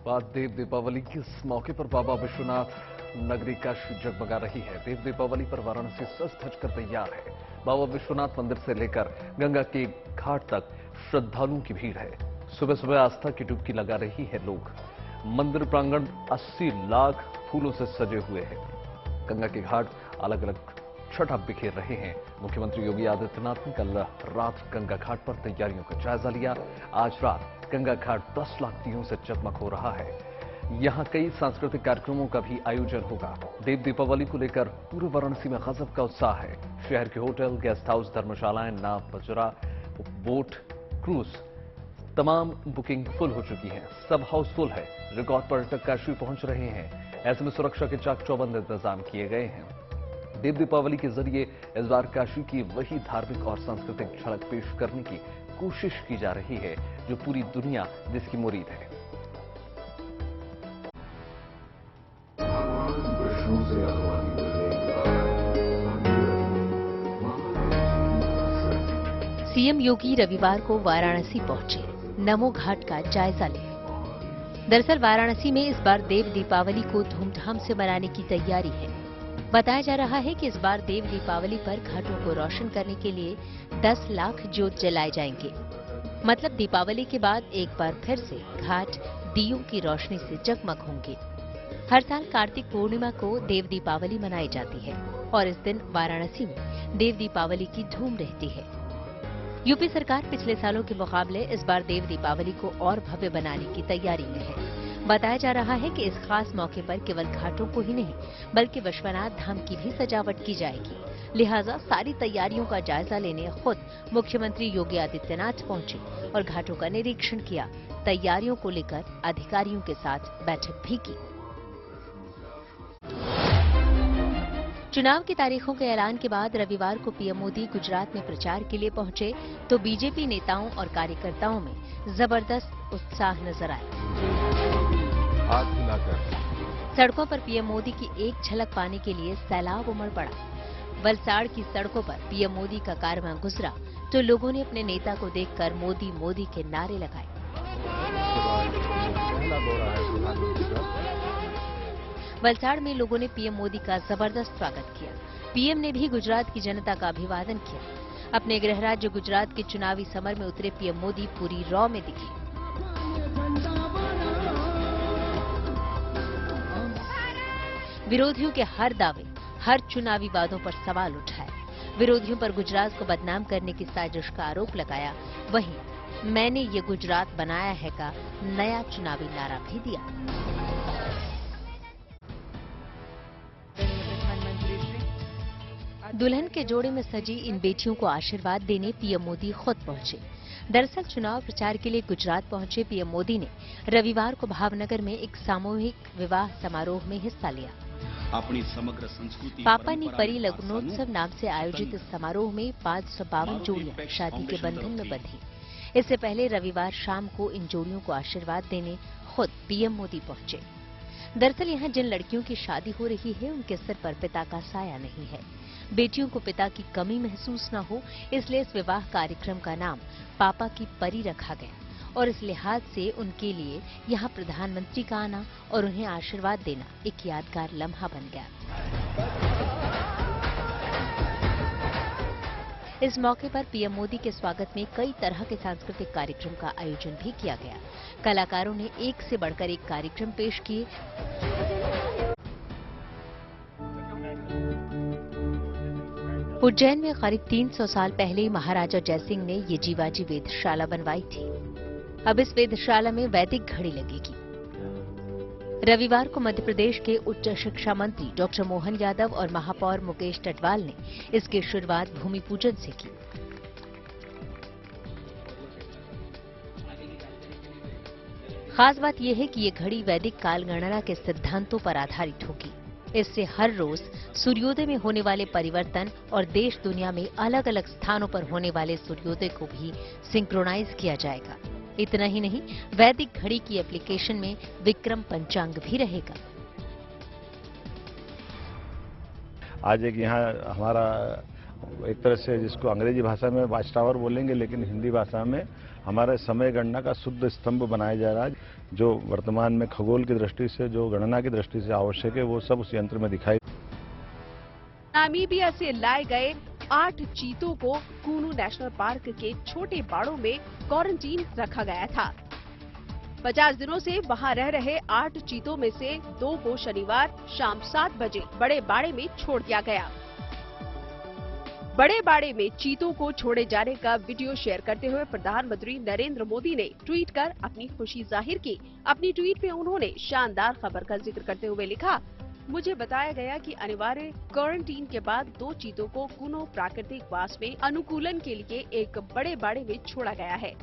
बाद देव दीपावली के इस मौके पर बाबा विश्वनाथ नगरी काशी जगमगा रही है। देव दीपावली पर वाराणसी सज धज कर तैयार है। बाबा विश्वनाथ मंदिर से लेकर गंगा के घाट तक श्रद्धालुओं की भीड़ है। सुबह सुबह आस्था की डुबकी लगा रही है लोग। मंदिर प्रांगण 80 लाख फूलों से सजे हुए हैं। गंगा के घाट अलग अलग छटा बिखेर रहे हैं। मुख्यमंत्री योगी आदित्यनाथ ने कल रात गंगा घाट पर तैयारियों का जायजा लिया। आज रात गंगा घाट 10 लाख दियों से जगमग हो रहा है। यहां कई सांस्कृतिक कार्यक्रमों का भी आयोजन होगा। देव दीपावली को लेकर पूरे वाराणसी में गजब का उत्साह है। शहर के होटल, गेस्ट हाउस, धर्मशालाएं, नाव, बजरा, बोट, क्रूज तमाम बुकिंग फुल हो चुकी है। सब हाउसफुल है। रिकॉर्ड पर्यटक काशी पहुंच रहे हैं। ऐसे में सुरक्षा के चाक चौबंद इंतजाम किए गए हैं। देव दीपावली के जरिए इस बार काशी की वही धार्मिक और सांस्कृतिक झलक पेश करने की कोशिश की जा रही है जो पूरी दुनिया जिसकी मुरीद है। सीएम योगी रविवार को वाराणसी पहुंचे, नमो घाट का जायजा लिया। दरअसल वाराणसी में इस बार देव दीपावली को धूमधाम से मनाने की तैयारी है। बताया जा रहा है कि इस बार देव दीपावली पर घाटों को रोशन करने के लिए 10 लाख ज्योत जलाए जाएंगे। मतलब दीपावली के बाद एक बार फिर से घाट दियों की रोशनी से जगमग होंगे। हर साल कार्तिक पूर्णिमा को देव दीपावली मनाई जाती है और इस दिन वाराणसी में देव दीपावली की धूम रहती है। यूपी सरकार पिछले सालों के मुकाबले इस बार देव दीपावली को और भव्य बनाने की तैयारी में है। बताया जा रहा है कि इस खास मौके पर केवल घाटों को ही नहीं बल्कि विश्वनाथ धाम की भी सजावट की जाएगी। लिहाजा सारी तैयारियों का जायजा लेने खुद मुख्यमंत्री योगी आदित्यनाथ पहुंचे और घाटों का निरीक्षण किया। तैयारियों को लेकर अधिकारियों के साथ बैठक भी की। चुनाव की तारीखों के ऐलान के बाद रविवार को पीएम मोदी गुजरात में प्रचार के लिए पहुंचे तो बीजेपी नेताओं और कार्यकर्ताओं में जबरदस्त उत्साह नजर आया। सड़कों पर पीएम मोदी की एक झलक पाने के लिए सैलाब उमड़ पड़ा। वलसाड़ की सड़कों पर पीएम मोदी का कारवां गुजरा तो लोगों ने अपने नेता को देखकर मोदी मोदी के नारे लगाए। वलसाड़ में लोगों ने पीएम मोदी का जबरदस्त स्वागत किया। पीएम ने भी गुजरात की जनता का अभिवादन किया। अपने गृह राज्य गुजरात के चुनावी समर में उतरे पीएम मोदी पूरी रॉ में दिखे। विरोधियों के हर दावे, हर चुनावी वादों पर सवाल उठाए। विरोधियों पर गुजरात को बदनाम करने की साजिश का आरोप लगाया। वहीं मैंने ये गुजरात बनाया है का नया चुनावी नारा भी दिया। दुल्हन के जोड़े में सजी इन बेटियों को आशीर्वाद देने पीएम मोदी खुद पहुंचे। दरअसल चुनाव प्रचार के लिए गुजरात पहुंचे पीएम मोदी ने रविवार को भावनगर में एक सामूहिक विवाह समारोह में हिस्सा लिया। अपनी समग्र संस्कृति पापानी परी लग्नोत्सव नाम से आयोजित इस समारोह में 552 जोड़ियां शादी के बंधन में बंधी। इससे पहले रविवार शाम को इन जोड़ियों को आशीर्वाद देने खुद पीएम मोदी पहुंचे। दरअसल यहां जिन लड़कियों की शादी हो रही है उनके सिर पर पिता का साया नहीं है। बेटियों को पिता की कमी महसूस न हो इसलिए इस विवाह कार्यक्रम का नाम पापा की परी रखा गया और इस लिहाज से उनके लिए यहां प्रधानमंत्री का आना और उन्हें आशीर्वाद देना एक यादगार लम्हा बन गया। इस मौके पर पीएम मोदी के स्वागत में कई तरह के सांस्कृतिक कार्यक्रम का आयोजन भी किया गया। कलाकारों ने एक से बढ़कर एक कार्यक्रम पेश किए। उज्जैन में करीब 300 साल पहले महाराजा जयसिंह ने ये जीवाजी वेधशाला बनवाई थी। अब इस वेधशाला में वैदिक घड़ी लगेगी। रविवार को मध्य प्रदेश के उच्च शिक्षा मंत्री डॉक्टर मोहन यादव और महापौर मुकेश टटवाल ने इसकी शुरुआत भूमि पूजन से की। खास बात यह है कि ये घड़ी वैदिक काल गणना के सिद्धांतों पर आधारित होगी। इससे हर रोज सूर्योदय में होने वाले परिवर्तन और देश दुनिया में अलग अलग स्थानों पर होने वाले सूर्योदय को भी सिंक्रोनाइज किया जाएगा। इतना ही नहीं, वैदिक घड़ी की एप्लीकेशन में विक्रम पंचांग भी रहेगा। आज एक यहाँ हमारा एक तरह से जिसको अंग्रेजी भाषा में वॉच टावर बोलेंगे लेकिन हिंदी भाषा में हमारे समय गणना का शुद्ध स्तंभ बनाया जा रहा है। जो वर्तमान में खगोल की दृष्टि से, जो गणना की दृष्टि से आवश्यक है, वो सब उस यंत्र में दिखाई। नामीबिया से लाए गए 8 चीतों को कूनू नेशनल पार्क के छोटे बाड़ों में क्वारंटीन रखा गया था। 50 दिनों से वहां रह रहे 8 चीतों में से 2 को शनिवार शाम 7 बजे बड़े बाड़े में छोड़ दिया गया। बड़े बाड़े में चीतों को छोड़े जाने का वीडियो शेयर करते हुए प्रधानमंत्री नरेंद्र मोदी ने ट्वीट कर अपनी खुशी जाहिर की। अपनी ट्वीट में उन्होंने शानदार खबर का जिक्र करते हुए लिखा, मुझे बताया गया कि अनिवार्य क्वारंटीन के बाद 2 चीतों को कूनो प्राकृतिक वास में अनुकूलन के लिए एक बड़े बाड़े में छोड़ा गया है।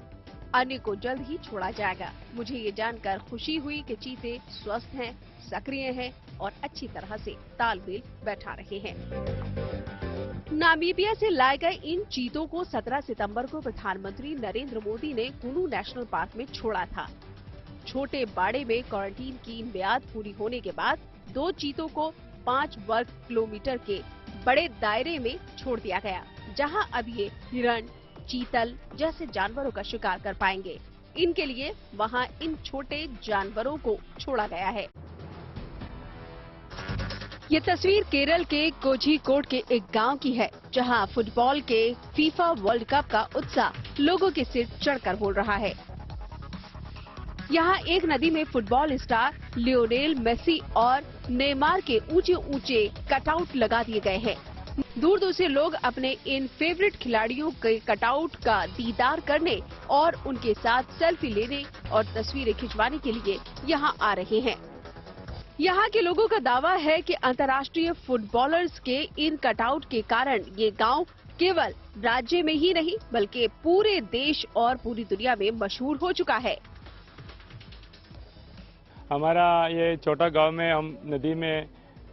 अन्य को जल्द ही छोड़ा जाएगा। मुझे ये जानकर खुशी हुई कि चीते स्वस्थ हैं, सक्रिय हैं और अच्छी तरह से तालमेल बैठा रहे हैं। नामीबिया से लाए गए इन चीतों को 17 सितंबर को प्रधानमंत्री नरेंद्र मोदी ने कूनू नेशनल पार्क में छोड़ा था। छोटे बाड़े में क्वारंटीन की मियाद पूरी होने के बाद 2 चीतों को 5 वर्ग किलोमीटर के बड़े दायरे में छोड़ दिया गया, जहां अब ये हिरण, चीतल जैसे जानवरों का शिकार कर पाएंगे। इनके लिए वहां इन छोटे जानवरों को छोड़ा गया है। ये तस्वीर केरल के कोझिकोड के एक गांव की है, जहां फुटबॉल के फीफा वर्ल्ड कप का उत्साह लोगों के सिर चढ़कर बोल रहा है। यहाँ एक नदी में फुटबॉल स्टार लियोनेल मेसी और नेमार के ऊंचे ऊंचे कटआउट लगा दिए गए हैं। दूर दूर से लोग अपने इन फेवरेट खिलाड़ियों के कटआउट का दीदार करने और उनके साथ सेल्फी लेने और तस्वीरें खिंचवाने के लिए यहाँ आ रहे हैं। यहाँ के लोगों का दावा है कि अंतर्राष्ट्रीय फुटबॉलर्स के इन कटआउट के कारण ये गांव केवल राज्य में ही नहीं बल्कि पूरे देश और पूरी दुनिया में मशहूर हो चुका है। हमारा ये छोटा गांव में हम नदी में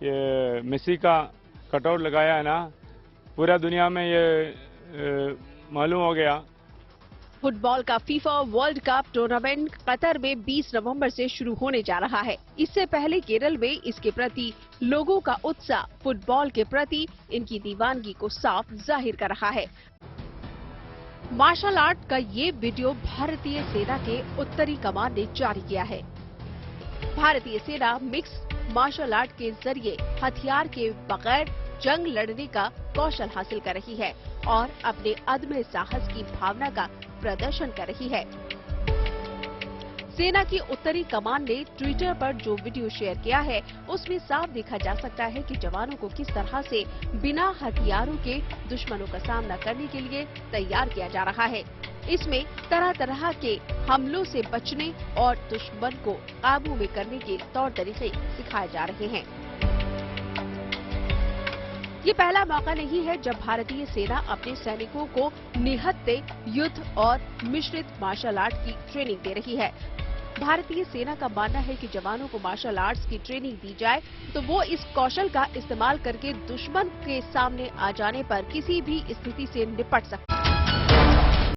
ये मेसी का कटआउट लगाया है ना, पूरा दुनिया में ये मालूम हो गया। फुटबॉल का FIFA world cup tournament Qatar में 20 नवंबर से शुरू होने जा रहा है। इससे पहले केरल में इसके प्रति लोगों का उत्साह फुटबॉल के प्रति इनकी दीवानगी को साफ जाहिर कर रहा है। मार्शल आर्ट का ये वीडियो भारतीय सेना के उत्तरी कमान ने जारी किया है। भारतीय सेना मिक्स मार्शल आर्ट के जरिए हथियार के बगैर जंग लड़ने का कौशल हासिल कर रही है और अपने अदम्य साहस की भावना का प्रदर्शन कर रही है। सेना की उत्तरी कमान ने ट्विटर पर जो वीडियो शेयर किया है, उसमें साफ देखा जा सकता है कि जवानों को किस तरह से बिना हथियारों के दुश्मनों का सामना करने के लिए तैयार किया जा रहा है। इसमें तरह तरह के हमलों से बचने और दुश्मन को काबू में करने के तौर तरीके सिखाए जा रहे हैं। ये पहला मौका नहीं है जब भारतीय सेना अपने सैनिकों को निहत्थे युद्ध और मिश्रित मार्शल आर्ट की ट्रेनिंग दे रही है। भारतीय सेना का मानना है कि जवानों को मार्शल आर्ट्स की ट्रेनिंग दी जाए तो वो इस कौशल का इस्तेमाल करके दुश्मन के सामने आ जाने पर किसी भी स्थिति से निपट सकते हैं।